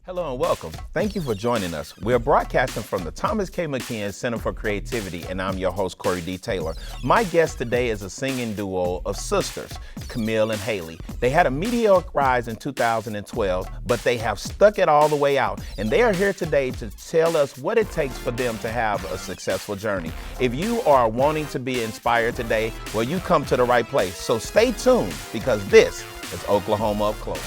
Hello and welcome. Thank you for joining us. We are broadcasting from the Thomas K. McKeon Center for Creativity, and I'm your host, Corey D. Taylor. My guest today is a singing duo of sisters, Camille and Haley. They had a meteoric rise in 2012, but they have stuck it all the way out, and they are here today to tell us what it takes for them to have a successful journey. If you are wanting to be inspired today, well, you come to the right place. So stay tuned, because this is Oklahoma Up Close.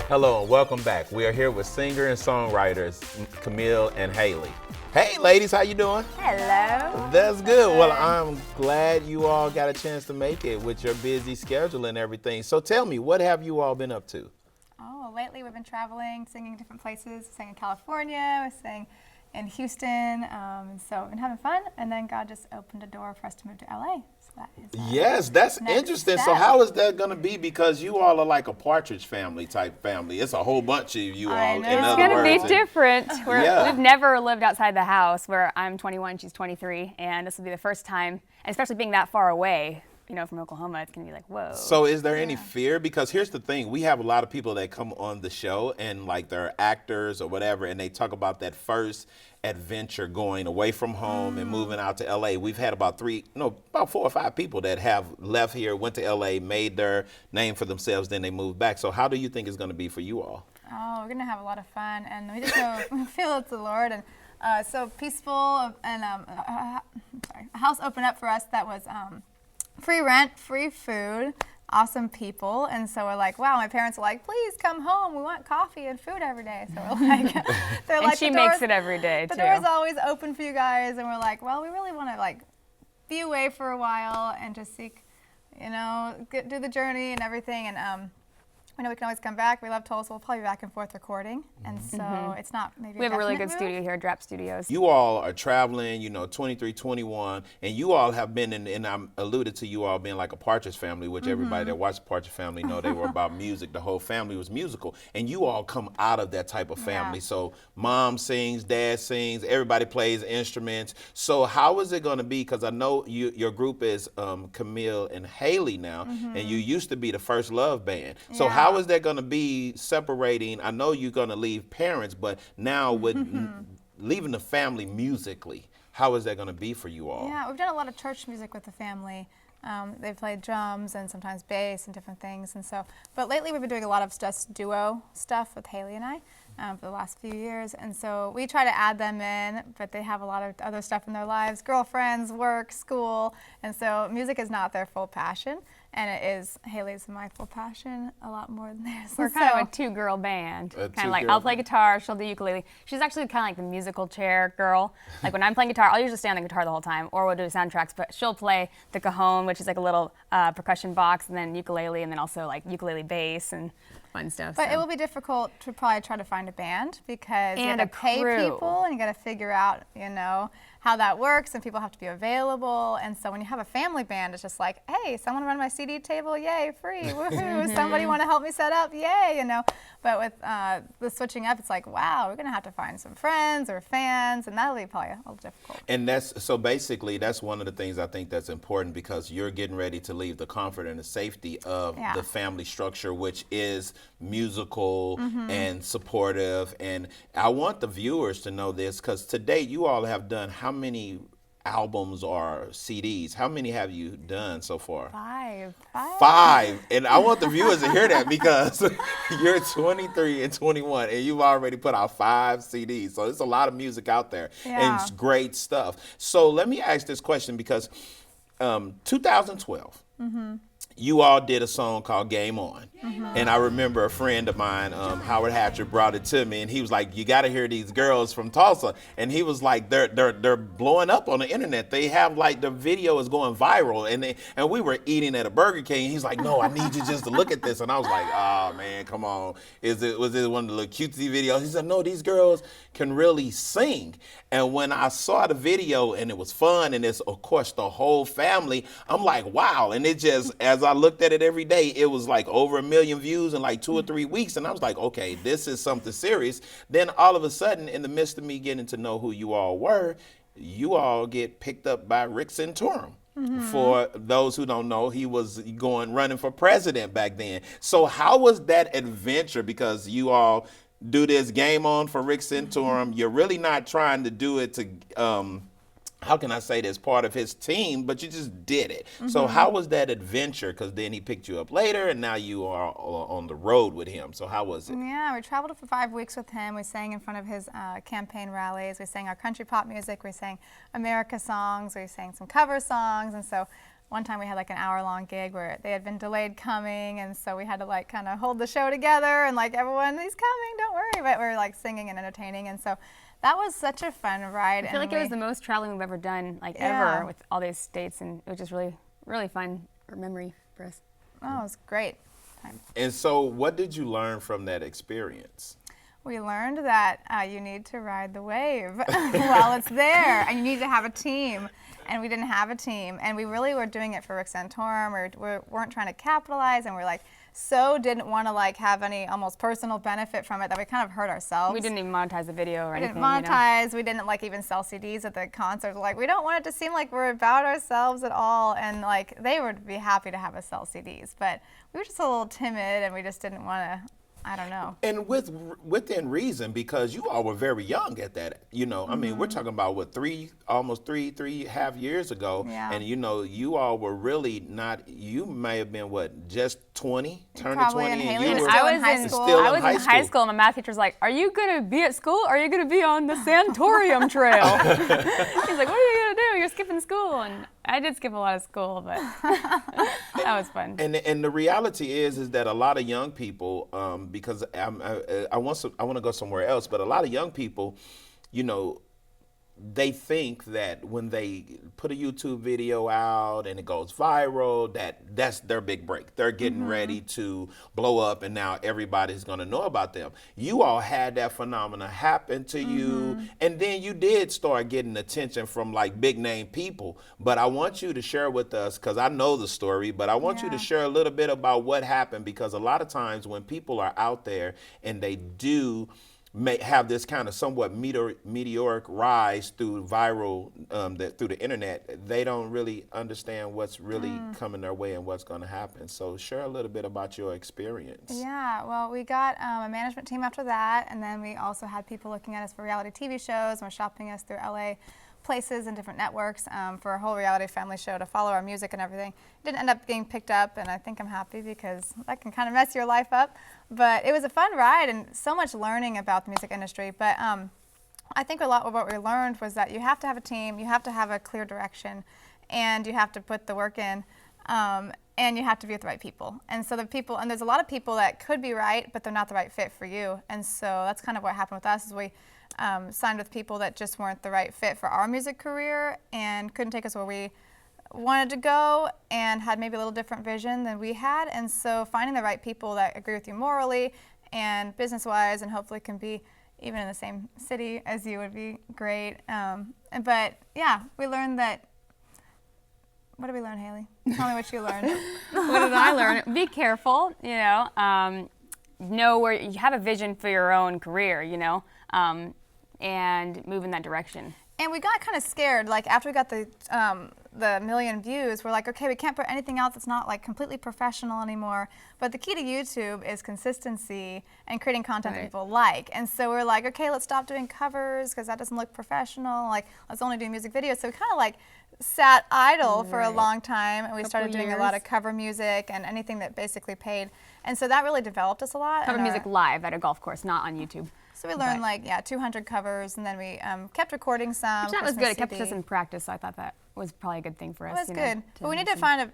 Hello and welcome back. We are here with singer and songwriters Camille and Haley. Hey ladies, how you doing? Hello. That's good. Well, I'm glad you all got a chance to make it with your busy schedule and everything. So tell me, what have you all been up to? Oh, lately we've been traveling, singing different places. We sang in California, we sang in Houston, and so we've been having fun. And then God just opened a door for us to move to LA. So that is yes, that's interesting. step. So how is that going to be? Because you all are like a Partridge Family type family. It's a whole bunch of you all. I know. In It's other It's words. going to be different. Yeah. We've never lived outside the house, where I'm 21, she's 23, and this will be the first time, and especially being that far away, you know, from Oklahoma, it's going to be like, whoa. So is there any fear? Because here's the thing, we have a lot of people that come on the show and like they're actors or whatever, and they talk about that first adventure going away from home and moving out to LA. We've had about 4 or 5 people that have left here, went to LA, made their name for themselves, then they moved back. So how do you think it's going to be for you all? Oh, we're gonna have a lot of fun, and we just feel it's the Lord, and so peaceful, and a house opened up for us that was free rent, free food, awesome people, and so we're like, wow. My parents are like, please come home. We want coffee and food every day. So we're like, they're and like, she makes it every day the too. door's always open for you guys, and we're like, well, we really want to like be away for a while and just seek, do the journey and everything, and we know we can always come back. We love Tulsa. We'll probably be back and forth recording, and so it's not maybe. We have a really good move. studio here at Drap Studios. You all are traveling, 23, 21, and you all have been in, and I alluded to you all being like a Partridge Family, which everybody that watched Partridge Family know they were about music. The whole family was musical, and you all come out of that type of family. Yeah. So mom sings, dad sings, everybody plays instruments. So how is it going to be? Because I know your group is Camille and Haley now, and you used to be the First Love Band. So how is that going to be separating? I know you're going to leave parents, but now with leaving the family musically, how is that going to be for you all? Yeah, we've done a lot of church music with the family. They played drums and sometimes bass and different things, and so. But lately, we've been doing a lot of just duo stuff with Haley and I for the last few years, and so we try to add them in. But they have a lot of other stuff in their lives: girlfriends, work, school, and so music is not their full passion. And it is Haley's and my full passion a lot more than theirs. We're kind of a two-girl band. Kind of like, I'll play guitar, she'll do ukulele. She's actually kind of like the musical chair girl. Like when I'm playing guitar, I'll usually stay on the guitar the whole time, or we'll do soundtracks, but she'll play the cajon, which is like a little percussion box, and then ukulele, and then also like ukulele bass and fun stuff. But it will be difficult to probably try to find a band, because you And have to a pay crew. people, and you got to figure out, how that works, and people have to be available. And so when you have a family band, it's just like, hey, someone run my CD table, yay, free, woohoo. Somebody want to help me set up, yay, But with the switching up, it's like, wow, we're gonna have to find some friends or fans, and that'll be probably a little difficult. And so basically that's one of the things I think that's important, because you're getting ready to leave the comfort and the safety of the family structure, which is musical and supportive. And I want the viewers to know this, because to date you all have done how many albums or CDs? How many have you done so far? 5. 5. And I want the viewers to hear that, because you're 23 and 21 and you've already put out 5 CDs. So there's a lot of music out there and it's great stuff. So let me ask this question, because 2012, you all did a song called Game On. And I remember a friend of mine, Howard Hatcher, brought it to me, and he was like, you got to hear these girls from Tulsa. And he was like, they're blowing up on the internet. They have like, the video is going viral. And we were eating at a Burger King, and he's like, no, I need you just to look at this. And I was like, oh man, come on. Was it one of the little cutesy videos? He said, no, these girls can really sing. And when I saw the video and it was fun, and it's of course the whole family, I'm like, wow. And it just, as I looked at it every day, it was like over 1 million views in like 2 or 3 weeks. And I was like, okay, this is something serious. Then all of a sudden, in the midst of me getting to know who you all were, you all get picked up by Rick Santorum. For those who don't know, he was running for president back then. So how was that adventure? Because you all do this Game On for Rick Santorum. You're really not trying to do it to, how can I say this, part of his team, but you just did it. So how was that adventure? Because then he picked you up later, and now you are on the road with him. So how was it? Yeah, we traveled for 5 weeks with him. We sang in front of his campaign rallies. We sang our country pop music. We sang America songs. We sang some cover songs. And so one time we had like an hour-long gig where they had been delayed coming, and so we had to like kind of hold the show together and like, everyone, he's coming, don't worry. But we were like singing and entertaining, and so that was such a fun ride. I feel like it was the most traveling we've ever done, like ever, with all these states, and it was just really, really fun memory for us. Oh, it was great time. And so what did you learn from that experience? We learned that you need to ride the wave while it's there, and you need to have a team. And we didn't have a team, and we really were doing it for Rick Santorum. We weren't trying to capitalize, and we're like, so didn't want to like have any almost personal benefit from it that we kind of hurt ourselves. We didn't even monetize the video or anything. We didn't monetize. We didn't like even sell CDs at the concerts. Like, we don't want it to seem like we're about ourselves at all. And like, they would be happy to have us sell CDs, but we were just a little timid, and we just didn't want to. I don't know. And within reason, because you all were very young at that, I mean, we're talking about what, almost three and a half years ago. Yeah. And you all were really not, you may have been what, just 20, turning Probably 20? In and Haley you was were still in high school. still I in was in high school, and my math teacher's like, are you going to be at school, or are you going to be on the Santorium trail? He's like, what are you going to do? You're skipping school. And I did skip a lot of school, but that was fun. And the reality is that a lot of young people, because I want to go somewhere else, but a lot of young people, they think that when they put a YouTube video out and it goes viral, that's their big break. They're getting ready to blow up, and now everybody's going to know about them. You all had that phenomena happen to you, and then you did start getting attention from like big name people. But I want you to share with us, because I know the story, but I want you to share a little bit about what happened, because a lot of times when people are out there and they do may have this kind of somewhat meteoric rise through viral, through the internet, they don't really understand what's really coming their way and what's going to happen. So share a little bit about your experience. Yeah, well, we got a management team after that, and then we also had people looking at us for reality TV shows, and were shopping us through LA places and different networks for a whole reality family show to follow our music and everything. It didn't end up getting picked up, and I think I'm happy, because that can kind of mess your life up. But it was a fun ride and so much learning about the music industry. But I think a lot of what we learned was that you have to have a team, you have to have a clear direction, and you have to put the work in, and you have to be with the right people. And so there's a lot of people that could be right, but they're not the right fit for you. And so that's kind of what happened with us, is we signed with people that just weren't the right fit for our music career and couldn't take us where we wanted to go, and had maybe a little different vision than we had. And so finding the right people that agree with you morally and business-wise, and hopefully can be even in the same city as you, would be great. But yeah, we learned that. What did we learn, Haley? Tell me what you learned. What did I learn? Be careful, know where you have a vision for your own career, and move in that direction. And we got kind of scared, like after we got the 1 million views, we're like, okay, we can't put anything out that's not like completely professional anymore. But the key to YouTube is consistency and creating content that people like. And so we're like, okay, let's stop doing covers because that doesn't look professional. Like, let's only do music videos. So we kind of like sat idle for a long time, and we started doing a lot of cover music and anything that basically paid. And so that really developed us a lot. Cover music live at a golf course, not on YouTube. So we learned 200 covers, and then we kept recording some. Which that was good. It kept us in practice, so I thought that was probably a good thing for us. It was good. But we need to find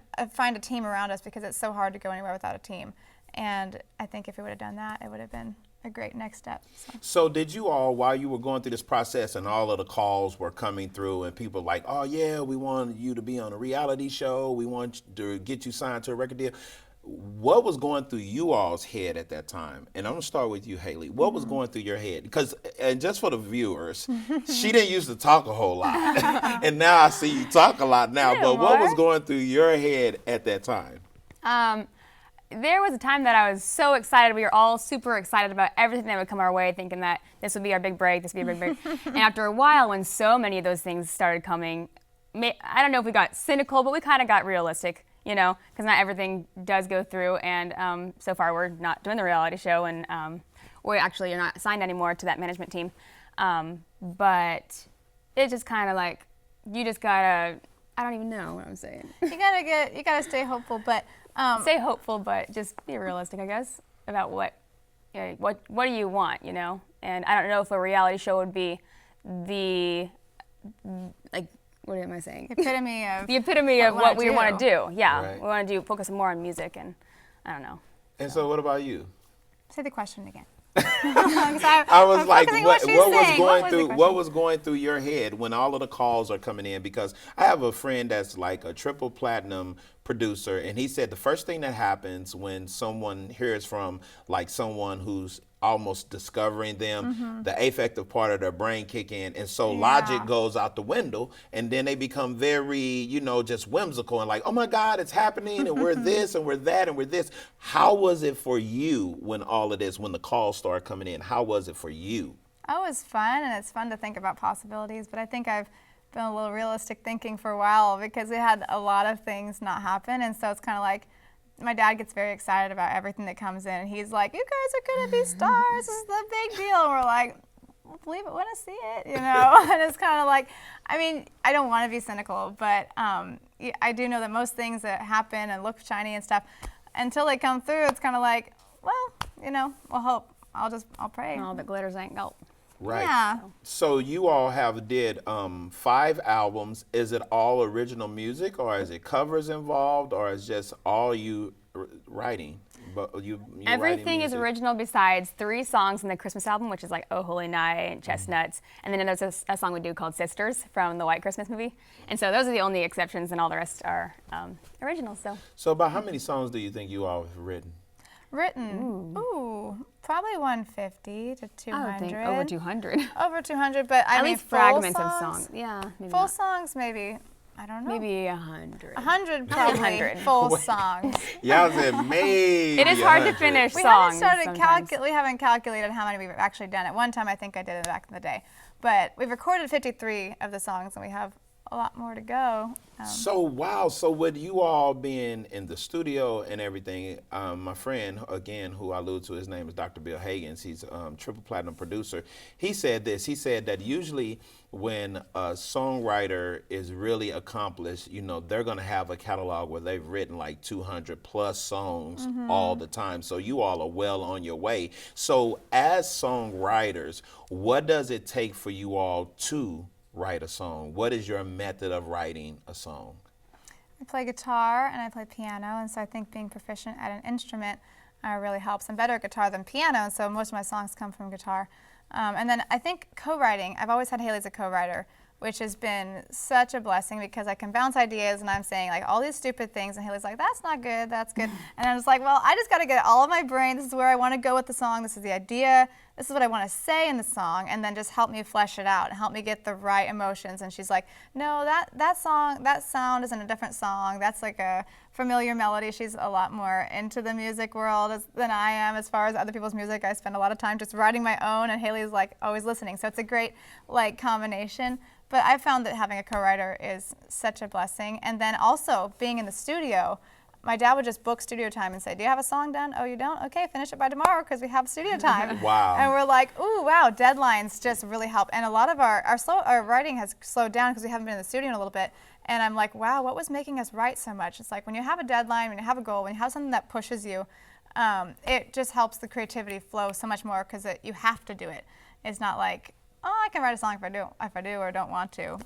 a team around us, because it's so hard to go anywhere without a team. And I think if we would have done that, it would have been a great next step. So did you all, while you were going through this process and all of the calls were coming through and people like, oh yeah, we want you to be on a reality show, we want to get you signed to a record deal, what was going through you all's head at that time? And I'm gonna start with you, Haley. What was going through your head? Because, and just for the viewers, she didn't used to talk a whole lot. And now I see you talk a lot now, but what was going through your head at that time? There was a time that I was so excited. We were all super excited about everything that would come our way, thinking that this would be our big break, this would be a big break. And after a while, when so many of those things started coming, I don't know if we got cynical, but we kind of got realistic, you know, because not everything does go through. And so far, we're not doing the reality show, and we actually are not signed anymore to that management team. But it's just kind of like, you just gotta, I don't even know what I'm saying. You gotta stay hopeful, but stay hopeful, but just be realistic, I guess, about what do you want, you know? And I don't know if a reality show would be the, like, what am I saying? Epitome of the epitome of what we want to do. Yeah, right. We want to focus more on music, and I don't know. And so what about you? Say the question again. I was like, what was going through your head when all of the calls are coming in? Because I have a friend that's like a triple platinum producer, and he said the first thing that happens when someone hears from like someone who's almost discovering them, the affective part of their brain kick in, and so logic goes out the window, and then they become very, you know, just whimsical and like, oh my God, it's happening, and we're this and we're that and we're this. How was it for you when all of this, when the calls started coming in? How was it for you? Oh, it was fun, and it's fun to think about possibilities, but I think I've been a little realistic thinking for a while because we had a lot of things not happen, and so it's kind of like, my dad gets very excited about everything that comes in. He's like, you guys are going to be stars. This is the big deal. And we're like, we'll believe it when I see it, you know? And it's kind of like, I mean, I don't want to be cynical, but I do know that most things that happen and look shiny and stuff, until they come through, it's kind of like, well, you know, we'll hope. I'll pray. All that glitters ain't gold. Right. Yeah. So you all have did 5 albums. Is it all original music, or is it covers involved, or is just all you writing? But you everything is original besides 3 songs in the Christmas album, which is like Oh Holy Night and Chestnuts, and then there's a song we do called Sisters from the White Christmas movie. And so those are the only exceptions, and all the rest are original. So about how many songs do you think you all have written? Ooh, probably 150 to 200. I would think over 200. Over 200, but I At mean, least fragments songs, of songs. Yeah, maybe full not. songs, maybe. I don't know. Maybe 100. 100 probably 100. full songs. Y'all said maybe. It is hard to 100. finish We songs. we haven't calculated how many we've actually done. At one time, I think I did it back in the day. But we've recorded 53 of the songs, and we have a lot more to go. So wow, so with you all being in the studio and everything, my friend, again, who I allude to, his name is Dr. Bill Hagens, he's a triple platinum producer. He said this, he said that usually when a songwriter is really accomplished, you know, they're gonna have a catalog where they've written like 200 plus songs all the time. So you all are well on your way. So as songwriters, what does it take for you all to write a song? What is your method of writing a song? I play guitar and I play piano, and so I think being proficient at an instrument really helps. I'm better at guitar than piano, and so most of my songs come from guitar. And then I think co-writing, I've always had Haley as a co-writer, which has been such a blessing because I can bounce ideas and I'm saying like all these stupid things, and Haley's like, that's not good, that's good. And I'm just like, well, I just got to get all of my brain. This is where I want to go with the song. This is the idea. This is what I want to say in the song, and then just help me flesh it out and help me get the right emotions. And she's like, no, that sound is in a different song. That's like a familiar melody. She's a lot more into the music world than I am as far as other people's music. I spend a lot of time just writing my own, and Haley's like always listening. So it's a great like combination. But I found that having a co-writer is such a blessing. And then also being in the studio, my dad would just book studio time and say, do you have a song done? Oh, you don't? Okay, finish it by tomorrow because we have studio time. Wow. And we're like, ooh, wow, deadlines just really help. And a lot of our writing has slowed down because we haven't been in the studio in a little bit. And I'm like, wow, what was making us write so much? It's like when you have a deadline, when you have a goal, when you have something that pushes you, it just helps the creativity flow so much more because you have to do it. It's not like, oh, I can write a song if I do or don't want to.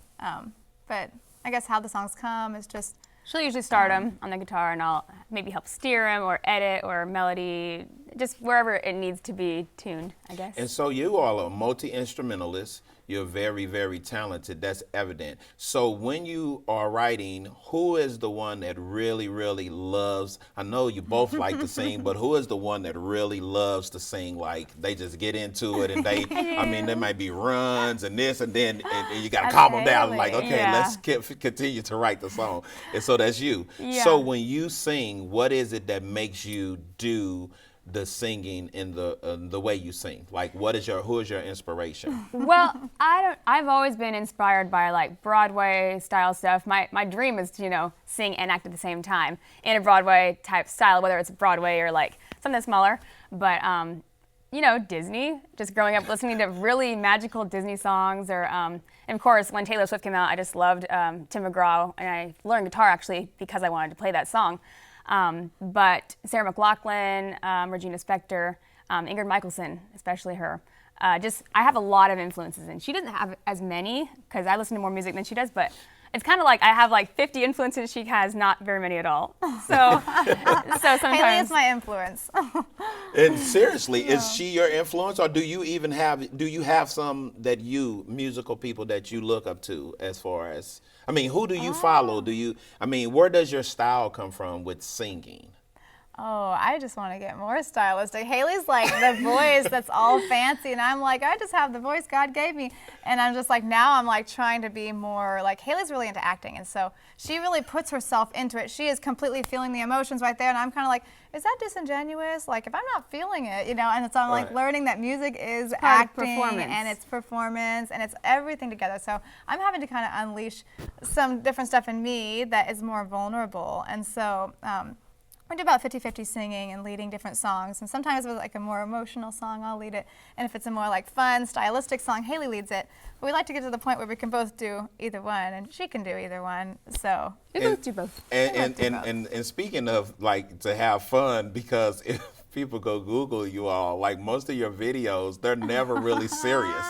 But I guess how the songs come is just. She'll usually start them on the guitar, and I'll maybe help steer them or edit or melody just wherever it needs to be tuned, I guess. And so you all are multi-instrumentalists. You're very, very talented. That's evident. So when you are writing, who is the one that really, really loves? I know you both like to sing, but who is the one that really loves to sing? Like they just get into it, and they, I mean, there might be runs and this, and then and you got to calm them down. Like, okay, let's continue to write the song. And so that's you. Yeah. So when you sing, what is it that makes you do the singing in the way you sing? Like, who is your inspiration? Well, I've always been inspired by like Broadway style stuff. My dream is to, you know, sing and act at the same time in a Broadway type style, whether it's Broadway or like something smaller. But you know, Disney, just growing up listening to really magical Disney songs, or and of course when Taylor Swift came out, I just loved Tim McGraw, and I learned guitar actually because I wanted to play that song. But Sarah McLachlan, Regina Spektor, Ingrid Michaelson, especially her. I have a lot of influences, and she doesn't have as many because I listen to more music than she does, but it's kind of like I have like 50 influences, she has not very many at all. So sometimes. Haley is my influence. And seriously, is she your influence, or do you have some musical people that you look up to as far as, I mean, who do you follow? Where does your style come from with singing? Oh, I just want to get more stylistic. Haley's like the voice that's all fancy, and I'm like, I just have the voice God gave me. And I'm just like, now I'm like trying to be more like, Haley's really into acting, and so she really puts herself into it. She is completely feeling the emotions right there, and I'm kind of like, is that disingenuous? Like, if I'm not feeling it, you know? And so I'm like learning that music is acting, and it's performance, and it's everything together. So I'm having to kind of unleash some different stuff in me that is more vulnerable. And so we do about 50-50 singing and leading different songs. And sometimes with like a more emotional song, I'll lead it. And if it's a more like fun, stylistic song, Haley leads it. But we like to get to the point where we can both do either one, and she can do either one. So we both do both. And speaking of like to have fun, because if people go Google you all, like most of your videos, they're never really serious.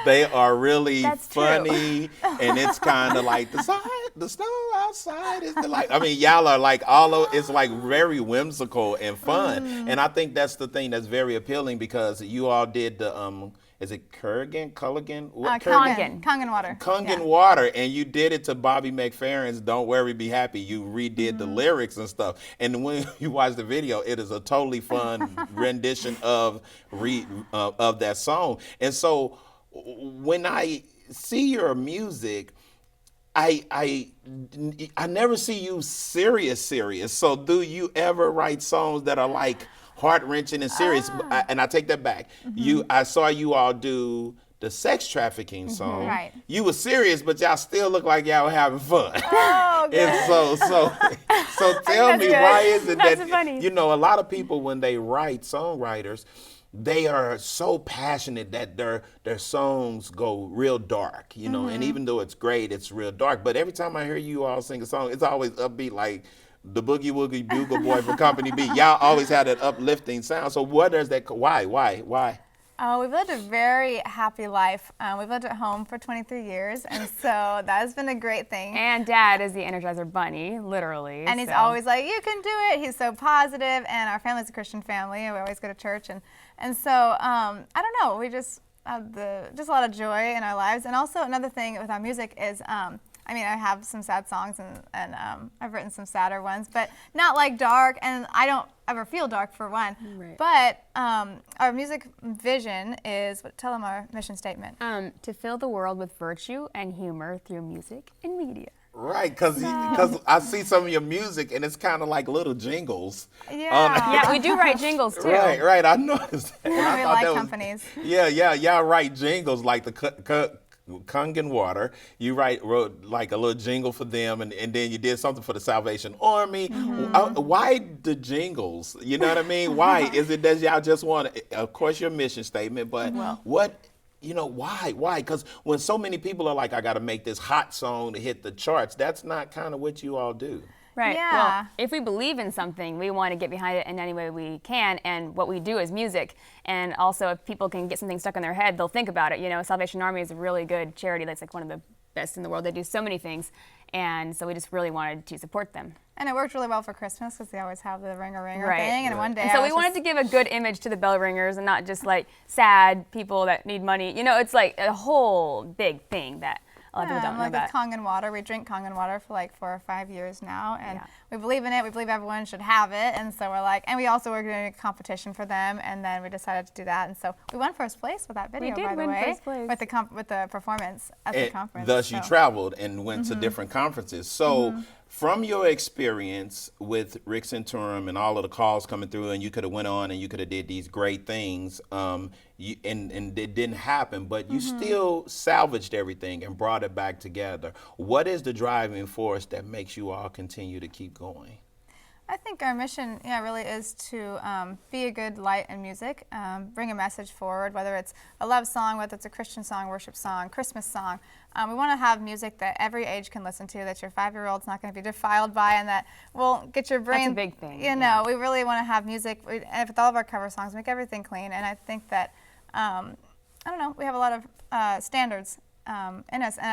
They are really funny, and it's kind of like the snow outside is the light. I mean, y'all are like it's like very whimsical and fun, and I think that's the thing that's very appealing, because you all did the is it Kurgan? Kangen Water. Kangen Water, and you did it to Bobby McFerrin's "Don't Worry, Be Happy." You redid the lyrics and stuff, and when you watch the video, it is a totally fun rendition of that song. And so when I see your music, I never see you serious. So do you ever write songs that are like heart-wrenching and serious? And I take that back. I saw you all do the sex trafficking song. Right. You were serious, but y'all still look like y'all were having fun. Oh, good. And so tell me, why is it That's that funny. You know, a lot of people when they write, songwriters, they are so passionate that their songs go real dark, you know, and even though it's great, it's real dark. But every time I hear you all sing a song, it's always upbeat, like the Boogie Woogie Bugle Boy from Company B. Y'all always had that uplifting sound. So what is that? Why? Oh, we've lived a very happy life. We've lived at home for 23 years, and so that has been a great thing. And Dad is the Energizer Bunny, literally. And he's always like, you can do it. He's so positive, and our family's a Christian family, and we always go to church. And so, I don't know, we just have just a lot of joy in our lives. And also another thing with our music is, I have some sad songs, and I've written some sadder ones, but not like dark, and I don't ever feel dark for one. Right. But our music vision is, tell them our mission statement. To fill the world with virtue and humor through music and media. Right, because I see some of your music, and it's kind of like little jingles. Yeah. Yeah, we do write jingles too. Right, I noticed that. We like companies. Yeah, y'all write jingles like the Kangen Water. You wrote like a little jingle for them, and then you did something for the Salvation Army. Why the jingles? You know what I mean? Why? Is it that y'all just want, of course, your mission statement, but what? You know, why? Because when so many people are like, I got to make this hot song to hit the charts, that's not kind of what you all do. Right. Yeah. Well, if we believe in something, we want to get behind it in any way we can, and what we do is music. And also, if people can get something stuck in their head, they'll think about it. You know, Salvation Army is a really good charity that's like one of the best in the world. They do so many things, and so we just really wanted to support them. And it worked really well for Christmas because they always have the ring-a-ringer Right. thing. And one day, And so we wanted to give a good image to the bell ringers and not just like sad people that need money. You know, it's like a whole big thing that a lot of people don't know about. Like Kangen water. We drink Kangen water for like 4 or 5 years now, and we believe in it. We believe everyone should have it, and so we're like, and we also were doing a competition for them, and then we decided to do that, and so we won first place with that video. We did by the win way, first place. with the performance at the conference. Thus, you traveled and went to different conferences. So, from your experience with Rick Santorum and all of the calls coming through, and you could have went on and you could have did these great things, and it didn't happen, but you still salvaged everything and brought it back together. What is the driving force that makes you all continue to keep going? I think our mission, really is to be a good light in music, bring a message forward, whether it's a love song, whether it's a Christian song, worship song, Christmas song. We want to have music that every age can listen to, that your 5-year-old's not going to be defiled by, and that will get your brain. That's a big thing. You know, we really want to have music, and with all of our cover songs, make everything clean. And I think that, I don't know, we have a lot of standards in us, and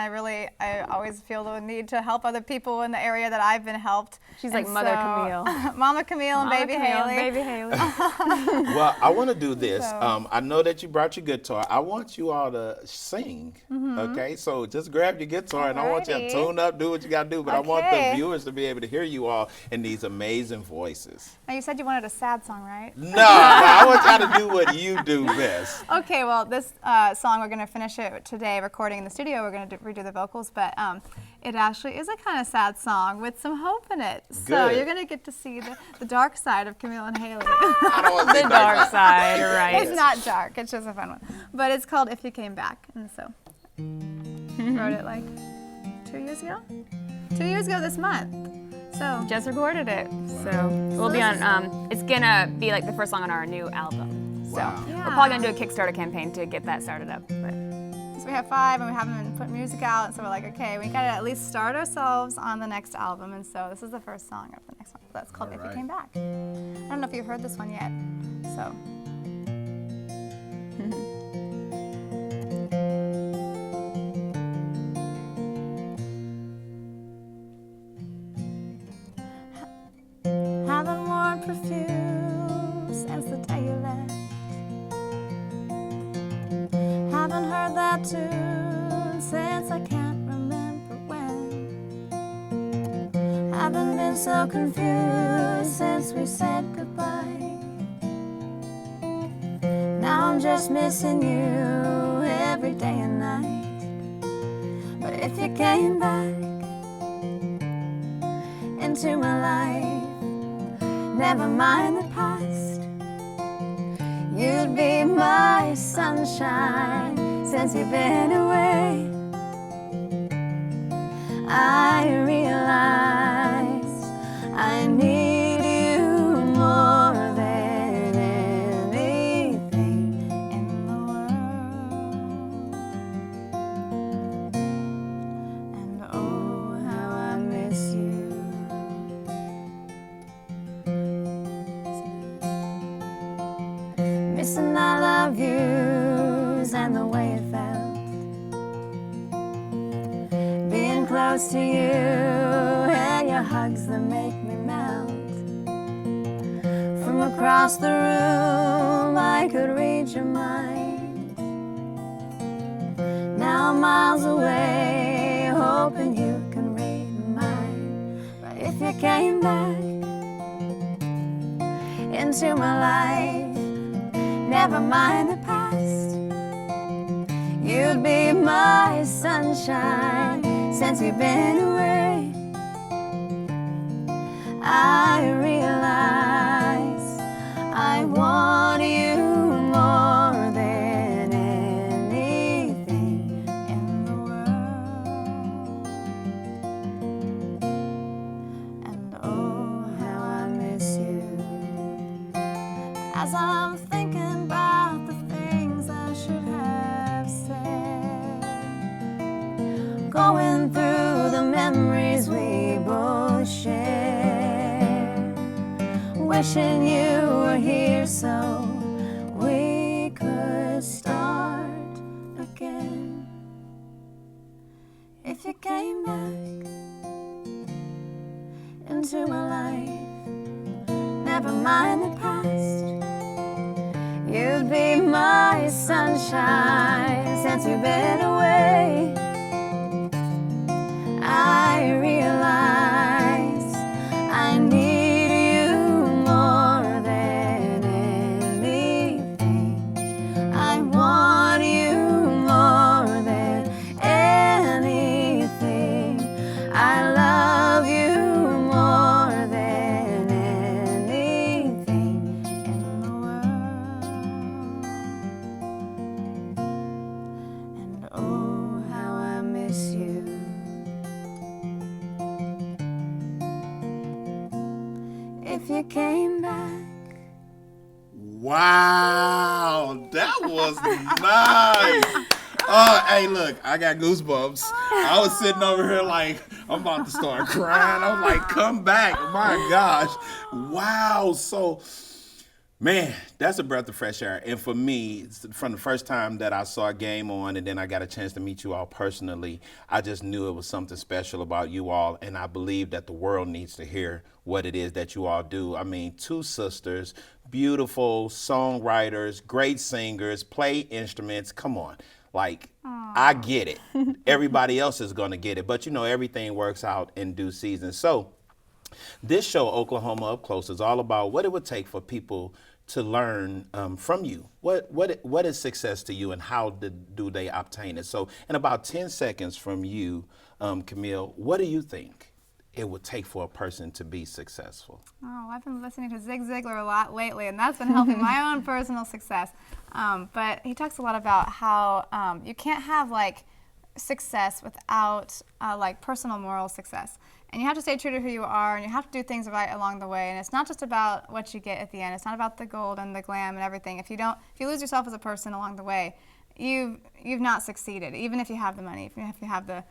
I always feel the need to help other people in the area that I've been helped. She's like Mother Camille. Mama Camille and Baby Haley. Baby Haley. Well, I want to do this. I know that you brought your guitar. I want you all to sing, okay? So just grab your guitar, and I want you to tune up, do what you got to do, but I want the viewers to be able to hear you all in these amazing voices. Now, you said you wanted a sad song, right? No, I want y'all to do what you do best. Okay, well, this song, we're going to finish it today, recording in the studio. We're going to redo the vocals, but it actually is a kind of sad song with some hope in it. So you're going to get to see the dark side of Camille and Haley. I don't want to see The dark side, right. It's not dark, it's just a fun one. But it's called If You Came Back, and so wrote it like 2 years ago? 2 years ago this month. So Just recorded it. So we'll be on, it's going to be like the first song on our new album. So we're probably going to do a Kickstarter campaign to get that started up. But. So we have 5, and we haven't been putting music out, so we're like, okay, we got to at least start ourselves on the next album, and so this is the first song of the next one. That's called If You Came Back. I don't know if you've heard this one yet, so. Haven't worn perfume since the day you left. Haven't heard that tune since I can't remember when. Haven't been so confused since we said goodbye. Now I'm just missing you every day and night. But if you came back into my life, never mind the past, you'd be my sunshine since you've been away. I realize I need you more than anything in the world. And oh, how I miss you. Missing I love yous and the way it felt, being close to you and your hugs that make me melt. From across the room I could read your mind. Now I'm miles away, hoping you can read mine. But if you came back into my life, never mind the past, you'd be my sunshine since you've been away. I realize I want you more than anything in the world. And oh, how I miss you. As I'm thinking about the things I should have said, going through the memories we both share, wishing you were here so we could start again. If you came back into my mind the past. You'd be my sunshine since you've been away. I realize I need you more than anything. I want you more than anything. I love you more than anything in the world. And oh, how I miss you. If you came back. Wow, that was nice. Oh, hey, look, I got goosebumps. I was sitting over here like, I'm about to start crying. I was like, come back. My gosh. Wow. So, man, that's a breath of fresh air. And for me, from the first time that I saw Game On and then I got a chance to meet you all personally, I just knew it was something special about you all. And I believe that the world needs to hear what it is that you all do. I mean, two sisters, beautiful songwriters, great singers, play instruments. Come on. Like, aww. I get it. Everybody else is going to get it. But, you know, everything works out in due season. So this show, Oklahoma Up Close, is all about what it would take for people to learn from you. What is success to you and how do they obtain it? So in about 10 seconds from you, Camille, what do you think it would take for a person to be successful? Oh, I've been listening to Zig Ziglar a lot lately, and that's been helping my own personal success. But he talks a lot about how you can't have like success without like personal moral success. And you have to stay true to who you are, and you have to do things right along the way. And it's not just about what you get at the end. It's not about the gold and the glam and everything. If you lose yourself as a person along the way, you've not succeeded. Even if you have the money, if you have the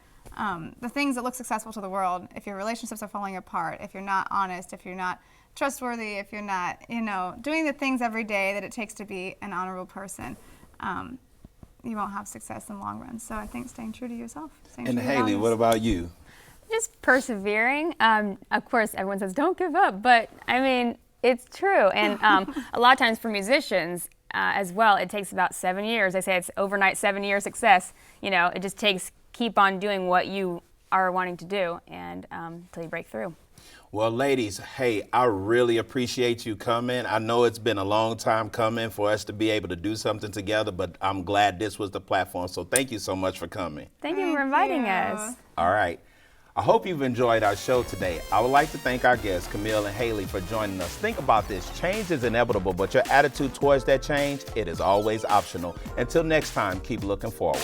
things that look successful to the world, if your relationships are falling apart, if you're not honest, if you're not trustworthy, if you're not, doing the things every day that it takes to be an honorable person, you won't have success in the long run. So I think staying true to yourself. And Haley, what about you? Just persevering. Of course, everyone says don't give up, but I mean, it's true. And a lot of times for musicians as well, it takes about 7 years. They say it's overnight 7-year success. It just takes keep on doing what you are wanting to do and until you break through. Well, ladies, hey, I really appreciate you coming. I know it's been a long time coming for us to be able to do something together, but I'm glad this was the platform. So thank you so much for coming. Thank you for inviting us. All right. I hope you've enjoyed our show today. I would like to thank our guests, Camille and Haley, for joining us. Think about this. Change is inevitable, but your attitude towards that change, it is always optional. Until next time, keep looking forward.